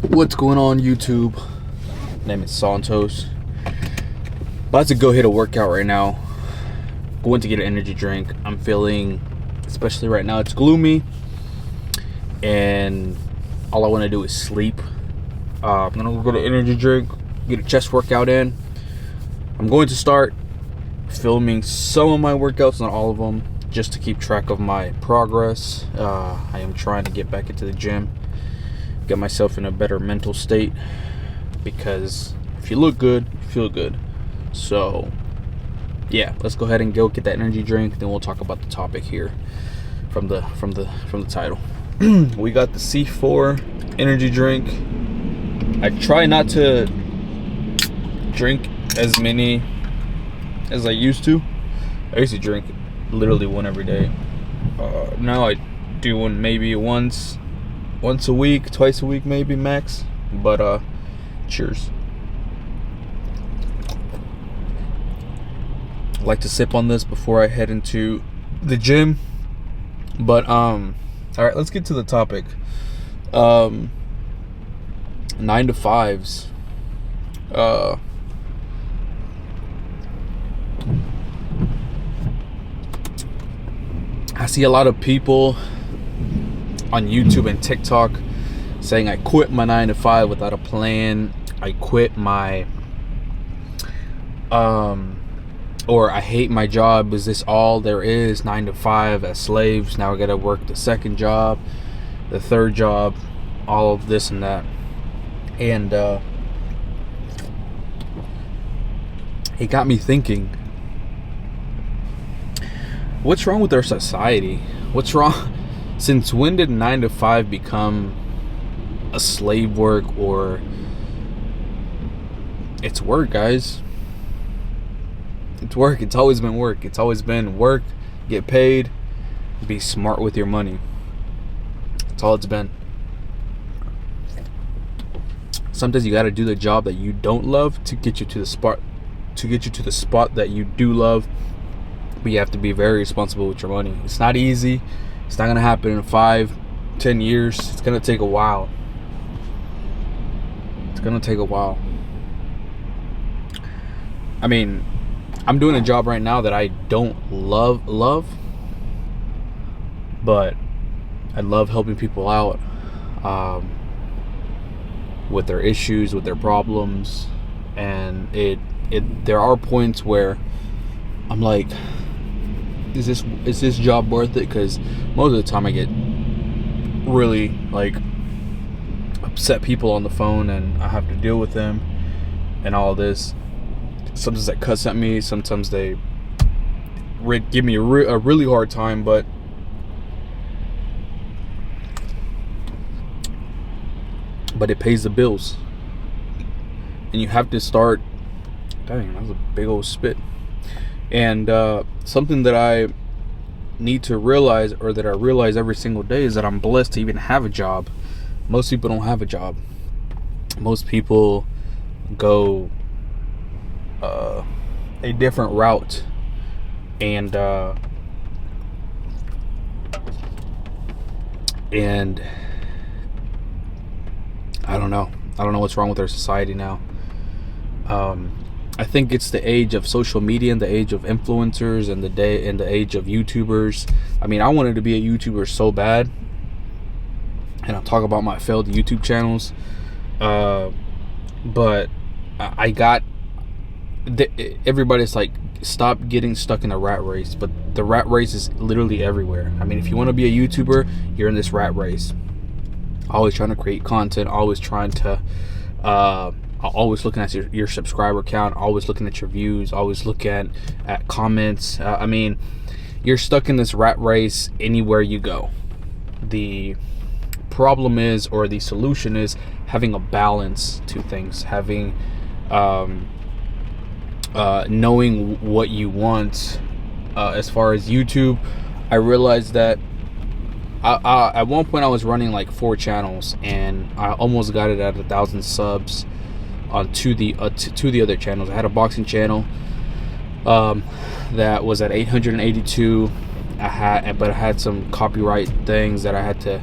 What's going on, YouTube? Name is Santos. About to go hit a workout right now. Going to get an energy drink. I'm feeling, especially right now, it's gloomy, and all I want to do is sleep. I'm gonna go get an energy drink, get a chest workout in. I'm going to start filming some of my workouts, not all of them, just to keep track of my progress. I am trying to get back into the gym, get myself in a better mental state, because if you look good, you feel good. So yeah, let's go ahead and go get that energy drink, then we'll talk about the topic here from the title. We got the C4 energy drink. I try not to drink as many as I used to. I used to drink literally one every day. Now I do one maybe once a week, twice a week maybe max. But cheers. I like to sip on this before I head into the gym. But all right, let's get to the topic. 9 to 5s. I see a lot of people on YouTube and TikTok saying I quit my 9 to 5 without a plan. I quit my or I hate my job. Is this all there is? 9 to 5 as slaves. Now I gotta work the second job, the third job, all of this and that. And it got me thinking, what's wrong with our society? What's wrong? Since when did 9 to 5 become a slave work? Or it's work, guys. It's work. It's always been work. It's always been work, get paid, be smart with your money. That's all it's been. Sometimes you got to do the job that you don't love to get you to the spot, that you do love. But you have to be very responsible with your money. It's not easy. It's not gonna happen in 5-10 years. It's gonna take a while. I mean, I'm doing a job right now that I don't love, but I love helping people out with their issues, with their problems, and there are points where I'm like, is this job worth it? Because most of the time I get really like upset people on the phone, and I have to deal with them and all this. Sometimes they cuss at me, sometimes they give me a really hard time, but it pays the bills. And you have to start. Dang, that was a big old spit. And something that I need to realize, or that I realize every single day, is that I'm blessed to even have a job. Most people don't have a job. Most people go a different route, and I don't know what's wrong with our society now. I think it's the age of social media and the age of influencers and the age of YouTubers. I mean, I wanted to be a YouTuber so bad, and I'll talk about my failed YouTube channels. But I got everybody's like, stop getting stuck in a rat race. But the rat race is literally everywhere. I mean, if you want to be a YouTuber, you're in this rat race. Always trying to create content. Always trying to. Always looking at your subscriber count. Always looking at your views. Always look at comments. I mean, you're stuck in this rat race anywhere you go. The problem is, or the solution is, having a balance to things. Having knowing what you want. As far as YouTube, I realized that at one point I was running like 4 channels, and I almost got it at 1,000 subs on to the other channels. I had a boxing channel that was at 882. But I had some copyright things that I had to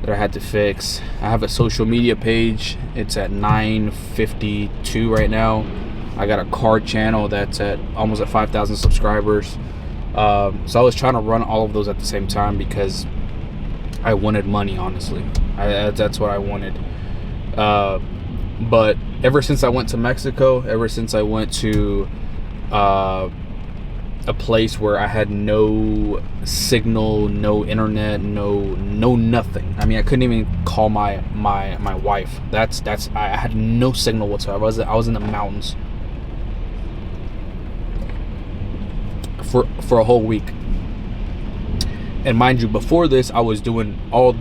that I had to fix. I have a social media page. It's at 952 right now. I got a card channel that's at almost at 5,000 subscribers. So I was trying to run all of those at the same time because I wanted money, honestly. That's what I wanted. But ever since I went to Mexico, ever since I went to a place where I had no signal, no internet, no nothing. I mean, I couldn't even call my wife. I had no signal whatsoever. I was in the mountains for a whole week. And mind you, before this, I was doing all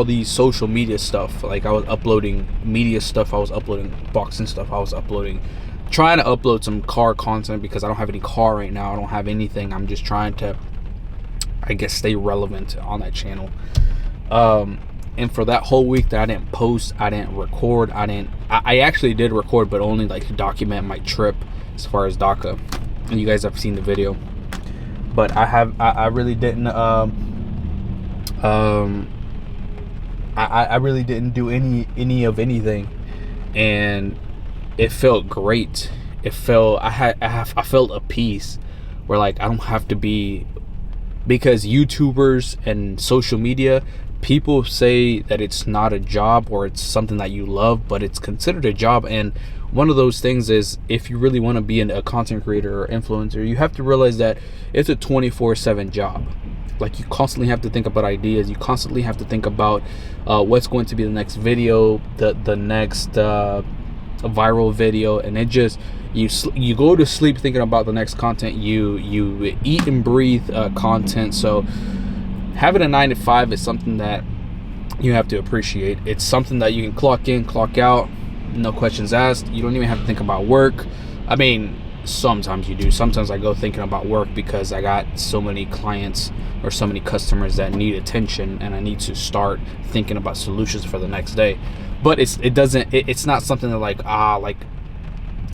these social media stuff. Like, I was uploading media stuff, I was uploading boxing stuff, I was trying to upload some car content because I don't have any car right now. I don't have anything. I'm just trying to, I guess, stay relevant on that channel. And for that whole week that I didn't post, I didn't record, I actually did record, but only like to document my trip as far as DACA. And you guys have seen the video. But I really didn't I really didn't do any of anything, and it felt great. I felt a peace where, like, I don't have to be, because YouTubers and social media, people say that it's not a job or it's something that you love, but it's considered a job. And one of those things is, if you really want to be a content creator or influencer, you have to realize that it's a 24/7 job. Like, you constantly have to think about ideas. You constantly have to think about what's going to be the next video, the next viral video, and it just, you go to sleep thinking about the next content. You eat and breathe content. So having a 9 to 5 is something that you have to appreciate. It's something that you can clock in, clock out, no questions asked. You don't even have to think about work. I mean, sometimes you do. Sometimes I go thinking about work because I got so many clients or so many customers that need attention, and I need to start thinking about solutions for the next day. But it's not something that like I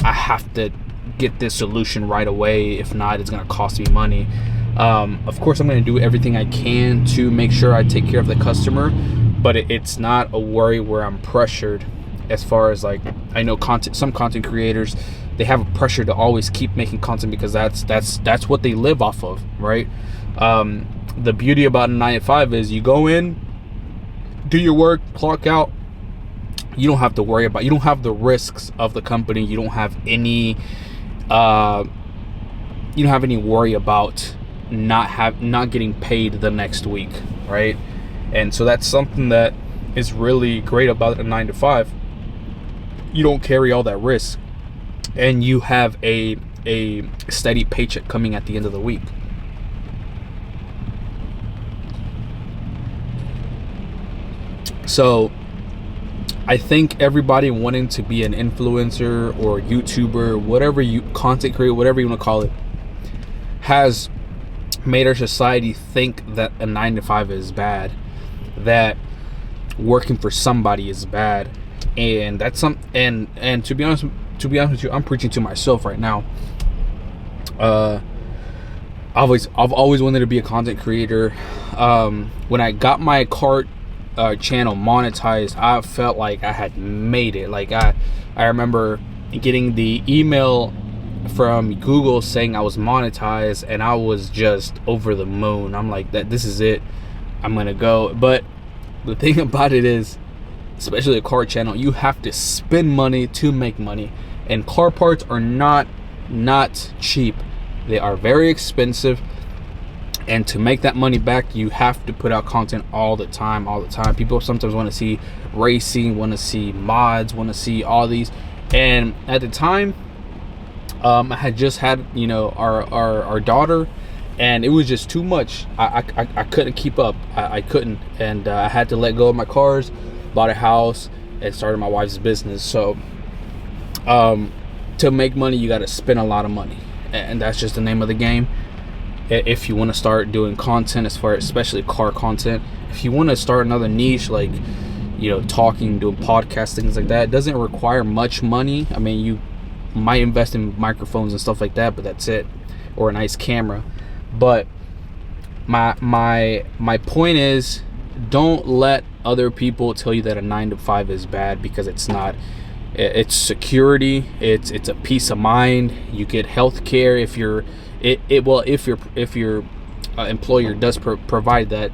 have to get this solution right away. If not, it's gonna cost me money. Of course, I'm gonna do everything I can to make sure I take care of the customer, but it's not a worry where I'm pressured. As far as, like, I know some content creators, they have a pressure to always keep making content because that's what they live off of, right? The beauty about a 9 to 5 is you go in, do your work, clock out. You don't have to worry about, you don't have the risks of the company. You don't have any worry about not getting paid the next week, right? And so that's something that is really great about a 9 to 5. You don't carry all that risk, and you have a steady paycheck coming at the end of the week. So I think everybody wanting to be an influencer or YouTuber, whatever content creator, whatever you want to call it, has made our society think that a 9 to 5 is bad, that working for somebody is bad. And that's and to be honest with you, I'm preaching to myself right now. I've always wanted to be a content creator. When I got my cart channel monetized, I felt like I had made it. Like, I remember getting the email from Google saying I was monetized, and I was just over the moon. I'm like, this is it, I'm gonna go. But the thing about it is, especially a car channel, you have to spend money to make money, and car parts are not cheap. They are very expensive, and to make that money back, you have to put out content all the time. People sometimes want to see racing, want to see mods, want to see all these. And at the time, I had just had, our daughter, and it was just too much. I couldn't keep up. I couldn't, and I had to let go of my cars, bought a house, and started my wife's business. So to make money, you got to spend a lot of money, and that's just the name of the game. If you want to start doing content, especially car content, if you want to start another niche like, talking, doing podcasts, things like that, it doesn't require much money. I mean, you might invest in microphones and stuff like that, but that's it, or a nice camera. But my point is don't let other people tell you that a 9 to 5 is bad, because it's not. It's security. It's a peace of mind. You get health care if your employer does provide that.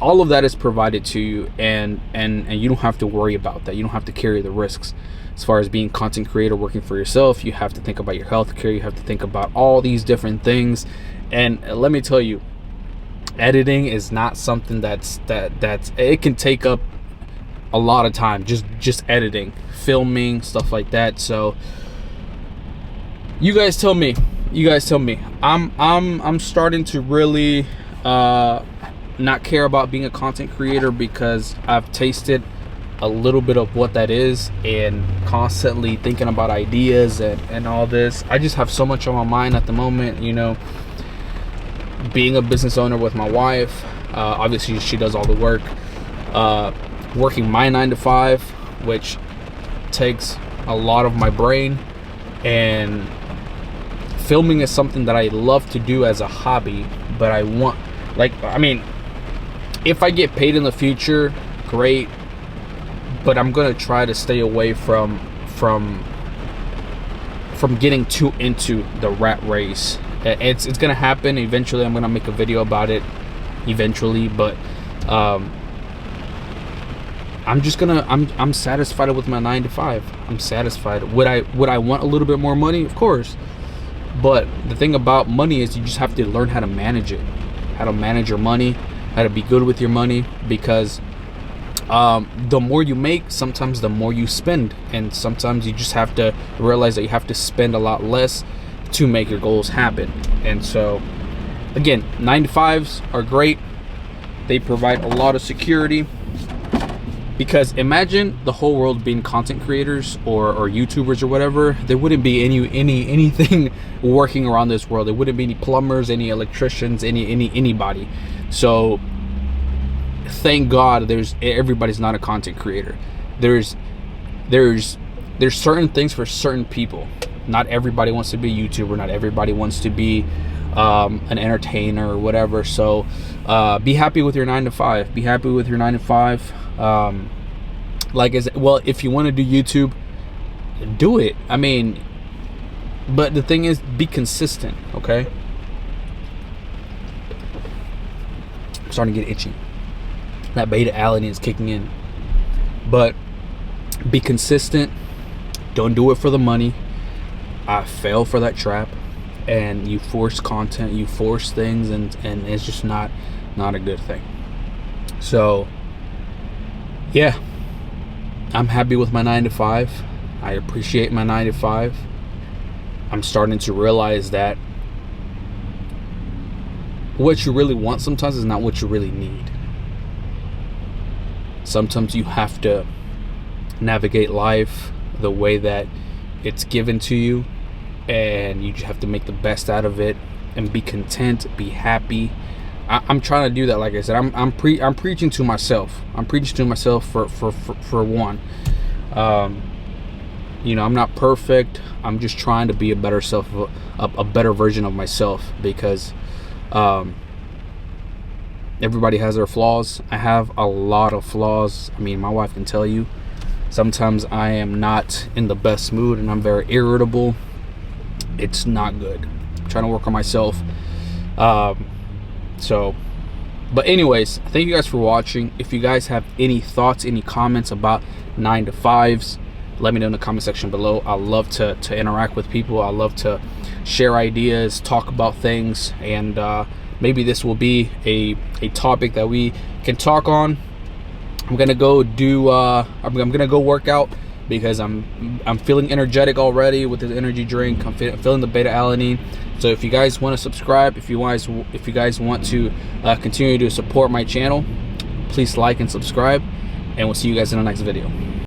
All of that is provided to you, and you don't have to worry about that. You don't have to carry the risks. As far as being content creator, working for yourself, you have to think about your health care. You have to think about all these different things. And let me tell you, editing is not something that's it can take up a lot of time. Just editing, filming, stuff like that. So you guys tell me. I'm starting to really not care about being a content creator, because I've tasted a little bit of what that is, and constantly thinking about ideas and all this. I just have so much on my mind at the moment, you know. Being a business owner with my wife, obviously she does all the work, working my 9 to 5, which takes a lot of my brain, and filming is something that I love to do as a hobby. But I want, if I get paid in the future, great, but I'm gonna try to stay away from getting too into the rat race. It's gonna happen eventually. I'm gonna make a video about it eventually, but I'm satisfied with my 9 to 5. I'm satisfied. Would I want a little bit more money? Of course. But the thing about money is you just have to learn how to manage it, how to manage your money, how to be good with your money, because the more you make, sometimes the more you spend, and sometimes you just have to realize that you have to spend a lot less to make your goals happen. And so again, 9 to 5s are great. They provide a lot of security, because imagine the whole world being content creators or YouTubers or whatever. There wouldn't be anything working around this world. There wouldn't be any plumbers, any electricians, anybody. So thank God everybody's not a content creator. There's certain things for certain people. Not everybody wants to be a YouTuber. Not everybody wants to be an entertainer or whatever. So be happy with your 9 to 5. Be happy with your 9 to 5. Like I said, well, if you want to do YouTube, do it. But the thing is, be consistent. Okay. I'm starting to get itchy. That beta alanine is kicking in. But be consistent. Don't do it for the money. I fell for that trap, and you force content, you force things, and it's just not a good thing. So yeah, I'm happy with my 9 to 5. I appreciate my 9 to 5. I'm starting to realize that what you really want sometimes is not what you really need. Sometimes you have to navigate life the way that it's given to you, and you just have to make the best out of it and be content, be happy. I'm trying to do that. Like I said, I'm preaching to myself. I'm preaching to myself for one. You know, I'm not perfect. I'm just trying to be a better self, a better version of myself, because everybody has their flaws. I have a lot of flaws. My wife can tell you. Sometimes I am not in the best mood, and I'm very irritable. It's not good. I'm trying to work on myself. But anyways, thank you guys for watching. If you guys have any thoughts, any comments about 9 to 5s, let me know in the comment section below. I love to interact with people. I love to share ideas, talk about things, and maybe this will be a topic that we can talk on. I'm gonna go I'm gonna go work out, because I'm feeling energetic already with the energy drink. I'm feeling the beta alanine. So if you guys want to subscribe, if you guys want to continue to support my channel, please like and subscribe, and we'll see you guys in the next video.